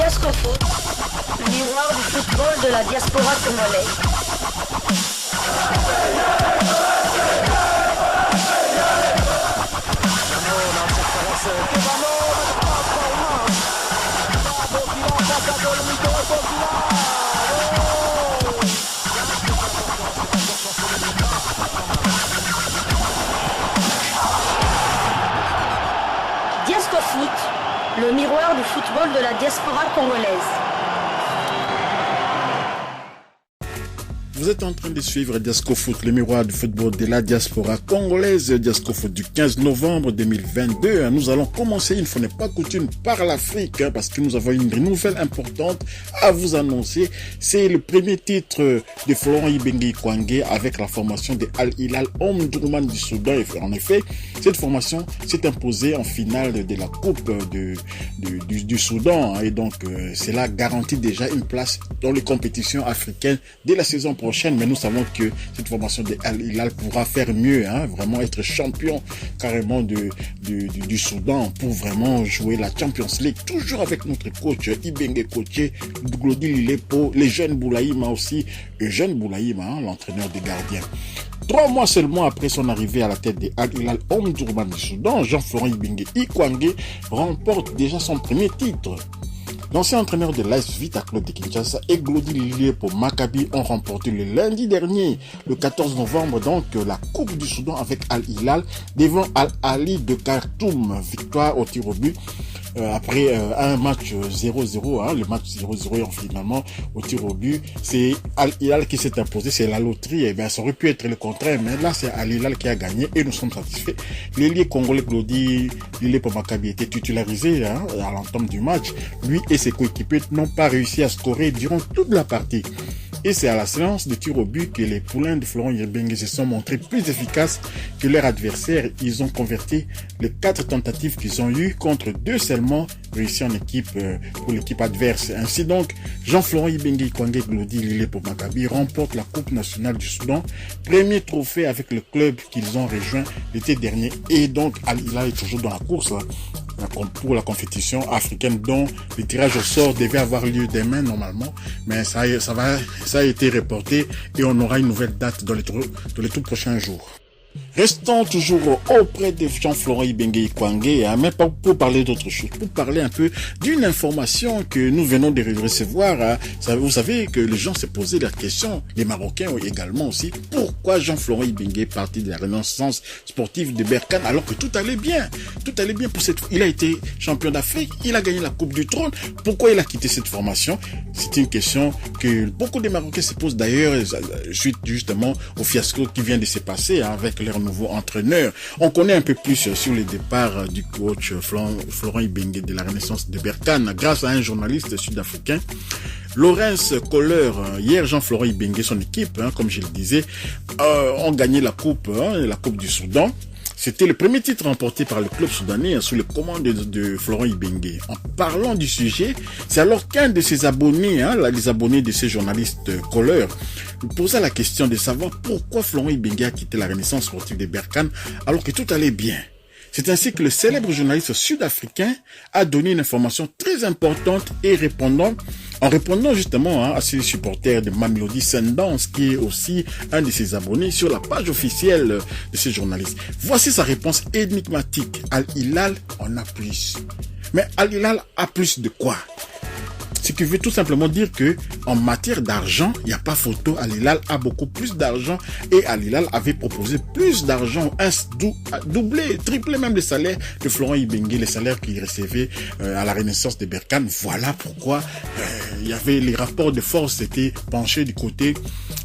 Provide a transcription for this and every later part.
Diascofoot, le miroir du football de la diaspora congolaise. Diascofoot, le miroir du football de la diaspora congolaise. Vous êtes en train de suivre Diascofoot, le miroir du football de la diaspora congolaise, Diascofoot du 15 novembre 2022. Nous allons commencer, une fois n'est pas coutume, par l'Afrique, parce que nous avons une nouvelle importante à vous annoncer. C'est le premier titre de Florent Ibenge Ikwangé avec la formation de Al Hilal Omdurman du Soudan. En effet, cette formation s'est imposée en finale de la Coupe du Soudan. Et donc, cela garantit déjà une place dans les compétitions africaines dès la saison prochaine. Mais nous savons que cette formation de Al Hilal pourra faire mieux, vraiment être champion carrément du Soudan pour vraiment jouer la Champions League. Toujours avec notre coach Ibenge coaché Glody Lilepo, les jeunes Boulaïma aussi, Eugène Boulaïma, l'entraîneur des gardiens. 3 mois seulement après son arrivée à la tête de Al Hilal Omdurman du Soudan, Jean-Florent Ibenge Ikwangé remporte déjà son premier titre. L'ancien entraîneur de l'AS Vita Club de Kinshasa et Glody Lilepo Maccabi ont remporté le lundi dernier, le 14 novembre, donc la Coupe du Soudan avec Al Hilal devant Al Ahly de Khartoum. Victoire au tir au but. Après un match 0-0, le match 0-0 et finalement au tir au but, c'est Al Hilal qui s'est imposé, c'est la loterie. Et bien, ça aurait pu être le contraire, mais là c'est Al Hilal qui a gagné et nous sommes satisfaits. L'ailier congolais Glody Lilepo Maccabi était titularisé à l'entame du match. Lui et ses coéquipiers n'ont pas réussi à scorer durant toute la partie. Et c'est à la séance de tir au but que les poulains de Florent Ibenge se sont montrés plus efficaces que leurs adversaires. Ils ont converti les 4 tentatives qu'ils ont eues contre 2 seulement réussis en équipe pour l'équipe adverse. Ainsi donc, Jean-Florent Ibenge Ikwangé Glody Lilepo Maccabi remporte la Coupe nationale du Soudan, premier trophée avec le club qu'ils ont rejoint l'été dernier. Et donc, Al Hilal est toujours dans la course pour la compétition africaine dont le tirage au sort devait avoir lieu demain normalement, mais ça a été reporté et on aura une nouvelle date dans les tout prochains jours. Restons toujours auprès de Jean-Florent Ibenge Ikwangé, mais pas pour parler d'autre chose, pour parler un peu d'une information que nous venons de recevoir. Vous savez que les gens se posaient la question, les Marocains également aussi, pourquoi Jean-Florent Ibenge est parti de la Renaissance sportive de Berkane alors que tout allait bien. Tout allait bien pour il a été champion d'Afrique, il a gagné la Coupe du Trône. Pourquoi il a quitté cette formation? C'est une question que beaucoup de Marocains se posent d'ailleurs, suite justement au fiasco qui vient de se passer avec leur nouveau entraîneur. On connaît un peu plus sur le départ du coach Florent Ibenge de la Renaissance de Berkane grâce à un journaliste sud-africain, Laurence Kohler. Hier, Jean-Florent Ibenge et son équipe, comme je le disais, ont gagné la coupe du Soudan. C'était le premier titre remporté par le club soudanais sous les commandes de Florent Ibenge. En parlant du sujet, c'est alors qu'un de ses abonnés, les abonnés de ces journalistes Kohler, posa la question de savoir pourquoi Florent Ibenge a quitté la Renaissance sportive de Berkane alors que tout allait bien. C'est ainsi que le célèbre journaliste sud-africain a donné une information très importante en répondant justement à ses supporters de Mamelodi Sundowns, qui est aussi un de ses abonnés sur la page officielle de ce journaliste. Voici sa réponse énigmatique. Al Hilal en a plus. Mais Al Hilal a plus de quoi? Ce qui veut tout simplement dire que en matière d'argent, il n'y a pas photo. Al Hilal a beaucoup plus d'argent et Al Hilal avait proposé plus d'argent, doublé, triplé même les salaires de Florent Ibenge, les salaires qu'il recevait à la Renaissance de Berkane. Voilà pourquoi il y avait les rapports de force étaient penchés du côté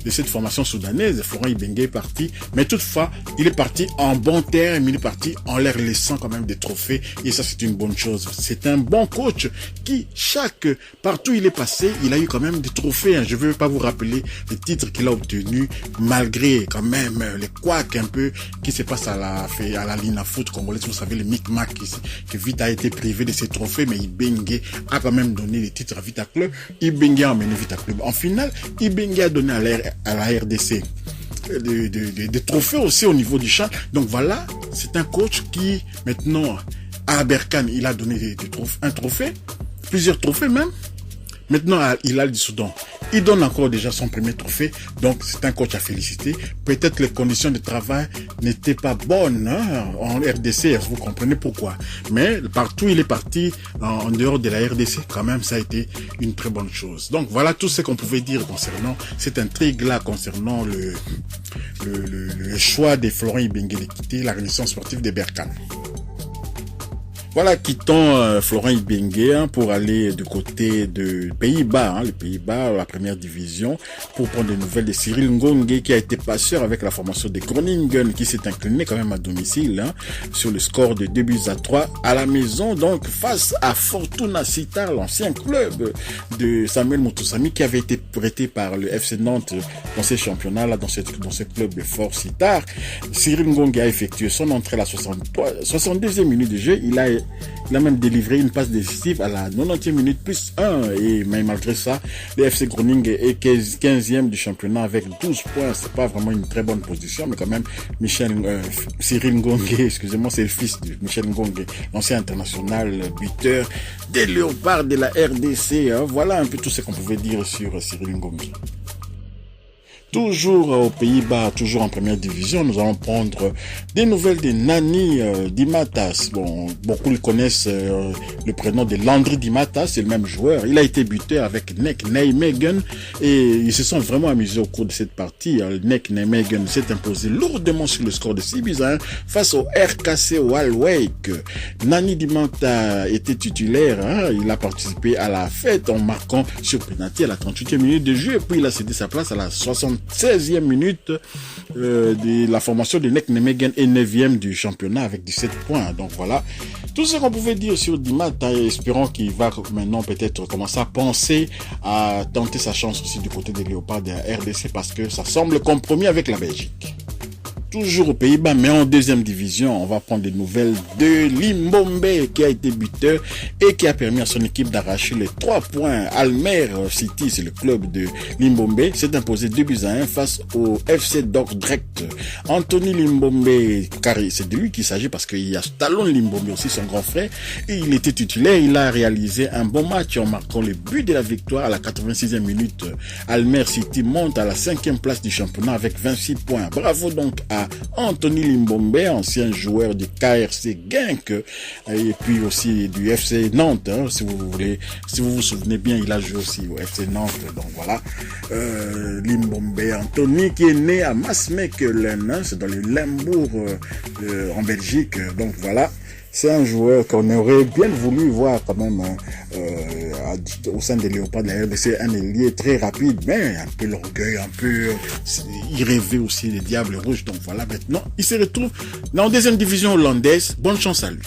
de cette formation soudanaise. Florent Ibenge est parti, mais toutefois, il est parti en bon terme, il est parti en leur laissant quand même des trophées et ça c'est une bonne chose. C'est un bon coach qui partout où il est passé, il a eu quand même des trophées. Je ne veux pas vous rappeler les titres qu'il a obtenus, malgré quand même les couacs un peu qui se passent à la Lina Foot congolaise. Vous savez, le micmac que Vita a été privé de ses trophées, mais Ibenge a quand même donné les titres à Vita Club. Ibenge a emmené Vita Club en finale. Ibenge a donné à la RDC des trophées aussi au niveau du champ. Donc voilà, c'est un coach qui maintenant à Berkane, il a donné un trophée. plusieurs trophées même. Maintenant, à Hilal du Soudan, il donne encore déjà son premier trophée, donc c'est un coach à féliciter. Peut-être les conditions de travail n'étaient pas bonnes en RDC, vous comprenez pourquoi. Mais partout il est parti, en dehors de la RDC, quand même, ça a été une très bonne chose. Donc voilà tout ce qu'on pouvait dire concernant cette intrigue-là, concernant le choix de Florent Ibenge de quitter la Renaissance sportive de Berkane. Voilà, quittons Florent Ibenge pour aller du côté de Pays-Bas, les Pays-Bas, la première division, pour prendre des nouvelles de Cyril Ngonge qui a été passeur avec la formation de Groningen, qui s'est incliné quand même à domicile sur le score de 2-3 à la maison, donc face à Fortuna Sittard, l'ancien club de Samuel Moutoussamy qui avait été prêté par le FC Nantes dans ces championnats-là, dans ce club de Fort Sittard. Cyril Ngonge a effectué son entrée à la 62e minute de jeu. Il a même délivré une passe décisive à la 90e minute plus 1. Et mais malgré ça, le FC Groningen est 15e du championnat avec 12 points. C'est pas vraiment une très bonne position, mais quand même, Cyril Ngonge, excusez-moi, c'est le fils de Michel Ngonge, l'ancien international buteur des Léopards de la RDC. Voilà un peu tout ce qu'on pouvait dire sur Cyril Ngonge. Toujours aux Pays-Bas, toujours en première division, nous allons prendre des nouvelles de Nani Dimatas. Bon, beaucoup le connaissent le prénom de Landry Dimatas, c'est le même joueur. Il a été buteur avec Nek Nijmegen et ils se sont vraiment amusés au cours de cette partie. Nek Nijmegen s'est imposé lourdement sur le score de 6-1 face au RKC Waalwijk. Nani Dimatas était titulaire, il a participé à la fête en marquant sur penalty à la 38e minute de jeu et puis il a cédé sa place à la 16e minute de la formation de Nek Nijmegen est 9e du championnat avec 17 points. Donc voilà, tout ce qu'on pouvait dire sur Dimata, espérons qu'il va maintenant peut-être commencer à penser à tenter sa chance aussi du côté des Léopards de la RDC parce que ça semble compromis avec la Belgique. Toujours aux Pays-Bas, mais en deuxième division, on va prendre des nouvelles de Limbombe qui a été buteur et qui a permis à son équipe d'arracher les 3 points. Almer City, c'est le club de Limbombe, s'est imposé 2-1 face au FC Dordrecht. Anthony Limbombe, car c'est de lui qu'il s'agit parce qu'il y a Talon Limbombe aussi, son grand frère, et il était titulaire. Il a réalisé un bon match en marquant le but de la victoire à la 86e minute. Almer City monte à la 5e place du championnat avec 26 points. Bravo donc à Anthony Limbombe, ancien joueur du KRC Genk et puis aussi du FC Nantes, si vous vous souvenez bien, il a joué aussi au FC Nantes. Donc voilà, Limbombe Anthony qui est né à Maasmechelen, c'est dans le Limbourg en Belgique. Donc voilà, c'est un joueur qu'on aurait bien voulu voir quand même au sein des Léopards de la RDC, un ailier très rapide, mais un peu l'orgueil, un peu il rêvait aussi les Diables Rouges. Donc voilà, maintenant il se retrouve dans la deuxième division hollandaise. Bonne chance à lui.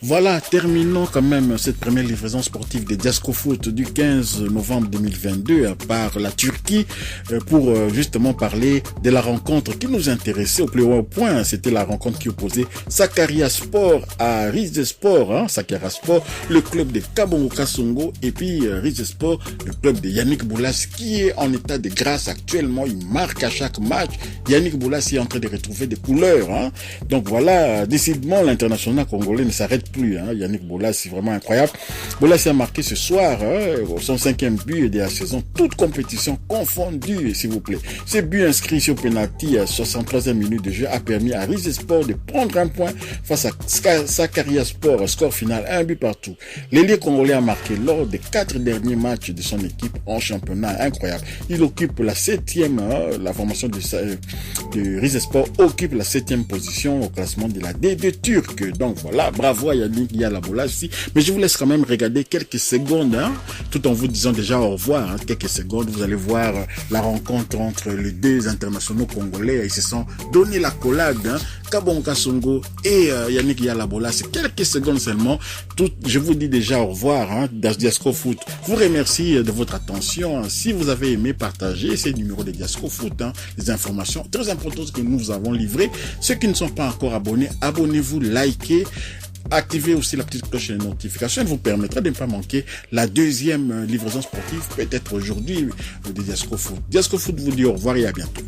Voilà, terminons quand même cette première livraison sportive des Diasco Foot du 15 novembre 2022 par la Turquie pour justement parler de la rencontre qui nous intéressait au plus haut point. C'était la rencontre qui opposait Sakaryaspor à Rizespor. Sakaryaspor, le club de Kabongo Kasongo, et puis Rizespor, le club de Yannick Boulas qui est en état de grâce actuellement. Il marque à chaque match. Yannick Boulas est en train de retrouver des couleurs. Donc voilà, décidément l'international congolais ne s'arrête plus. Yannick Boulas, c'est vraiment incroyable. Boulas a marqué ce soir son 5e but de la saison, toute compétition confondue, s'il vous plaît. Ce but inscrit sur penalty à 63e minute de jeu a permis à Rizespor de prendre un point face à Sakaryaspor. Score final 1 but partout. L'ailier congolais a marqué lors des 4 derniers matchs de son équipe en championnat. Incroyable. Il occupe la 7e, la formation de Rizespor occupe la 7e position au classement de la D2 turque. Donc voilà, bravo à Yannick Boulas. Mais je vous laisse quand même regarder quelques secondes, tout en vous disant déjà au revoir. Quelques secondes, vous allez voir la rencontre entre les deux internationaux congolais. Ils se sont donné la collade, Kabongo Kasongo et Yannick Boulas. Quelques secondes seulement. Je vous dis déjà au revoir dans Diasco Foot. Vous remercie de votre attention. Si vous avez aimé, partagez ces numéros de Diasco Foot, les informations très importantes que nous vous avons livrées. Ceux qui ne sont pas encore abonnés, abonnez-vous, likez. Activez aussi la petite cloche de notification, elle vous permettra de ne pas manquer la deuxième livraison sportive, peut-être aujourd'hui, de Diasco Foot. Diasco Foot vous dit au revoir et à bientôt.